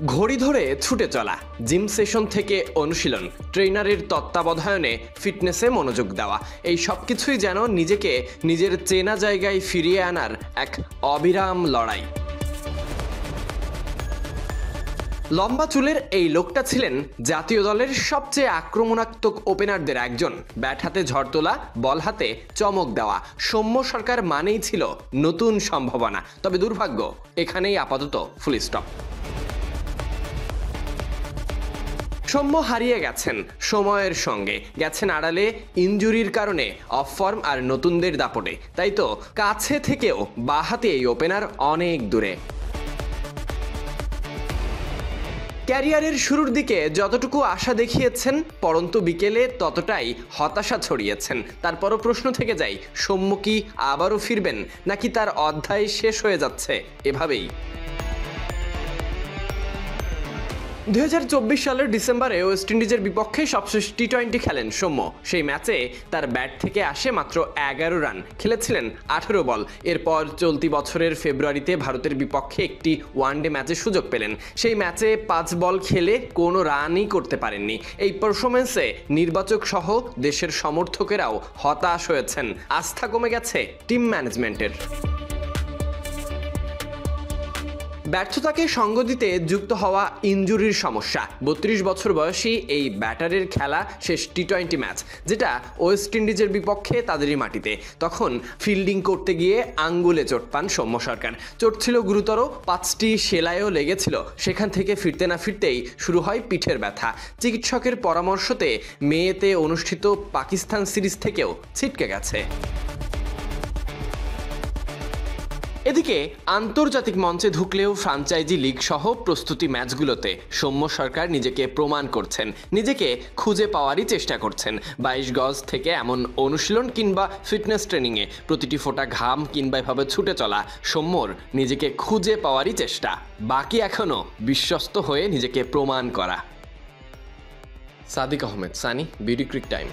ঘড়ি ধরে ছুটে চলা, জিম সেশন থেকে অনুশীলন, ট্রেনারের তত্ত্বাবধানে ফিটনেসে মনোযোগ দেওয়া, এই সব কিছুই যেন নিজেকে নিজের চেনা জায়গায় ফিরিয়ে আনার এক অবিরাম লড়াই। লম্বা চুলের এই লোকটা ছিলেন জাতীয় দলের সবচেয়ে আক্রমণাত্মক ওপেনারদের একজন। ব্যাট হাতে ঝড় তোলা, বল হাতে চমক দেওয়া। সৌম্য সরকার মানেই ছিল নতুন সম্ভাবনা। তবে দুর্ভাগ্য, এখানেই আপাতত ফুল স্টপ। সৌম্য হারিয়ে গেছেন সময়ের সঙ্গে, গেছেন আড়ালে ইনজুরির কারণে, অফ ফর্ম আর নতুনদের দাপটে। তাই তো কাছে থেকেও বাঁহাতি এই ওপেনার অনেক দূরে। ক্যারিয়ারের শুরুর দিকে যতটুকু আশা দেখিয়েছেন, পরন্তু বিকেলে ততটাই হতাশা ছড়িয়েছেন। তারপরও প্রশ্ন থেকে যায়, সৌম্য কি আবারও ফিরবেন, নাকি তার অধ্যায় শেষ হয়ে যাচ্ছে এভাবেই? 2024 সালের ডিসেম্বরে ওয়েস্ট ইন্ডিজের বিপক্ষে সবশেষ টি-20 খেলেন সৌম্য। সেই ম্যাচে তার ব্যাট থেকে আসে মাত্র 11 রান, খেলেছিলেন 18 বল। এরপর চলতি বছরের ফেব্রুয়ারিতে ভারতের বিপক্ষে একটি ওয়ানডে ম্যাচে সুযোগ পেলেন। সেই ম্যাচে 5 বল খেলে কোনো রানই করতে পারেননি। এই পারফরমেন্সে নির্বাচক সহ দেশের সমর্থকেরাও হতাশ হয়েছেন। আস্থা কমে গেছে টিম ম্যানেজমেন্টের। ব্যর্থতাকে সঙ্গ দিতে যুক্ত হওয়া ইনজুরির সমস্যা। 32 বছর বয়সী এই ব্যাটারের খেলা শেষ টি-20 ম্যাচ, যেটা ওয়েস্ট ইন্ডিজের বিপক্ষে তাদেরই মাটিতে। তখন ফিল্ডিং করতে গিয়ে আঙ্গুলে চোট পান সৌম্য সরকার। চোট ছিল গুরুতর, 5টি সেলাইও লেগেছিল। সেখান থেকে ফিরতে না ফিরতেই শুরু হয় পিঠের ব্যথা। চিকিৎসকের পরামর্শতে মেতে অনুষ্ঠিত পাকিস্তান সিরিজ থেকেও ছিটকে গেছে। এদিকে আন্তর্জাতিক মঞ্চে ঢুকলেও ফ্রাঞ্চাইজি লিগ সহ প্রস্তুতি ম্যাচগুলোতে সৌম্য সরকার নিজেকে প্রমাণ করছেন, নিজেকে খুঁজে পাওয়ারই চেষ্টা করছেন। 22 গজ থেকে এমন অনুশীলন কিংবা ফিটনেস ট্রেনিংয়ে প্রতিটি ফোঁটা ঘাম কিংবা এভাবে ছুটে চলা সৌম্যর নিজেকে খুঁজে পাওয়ারই চেষ্টা। বাকি এখনও বিশ্বস্ত হয়ে নিজেকে প্রমাণ করা। Sadik Ahmed, Sunny, BD cric time.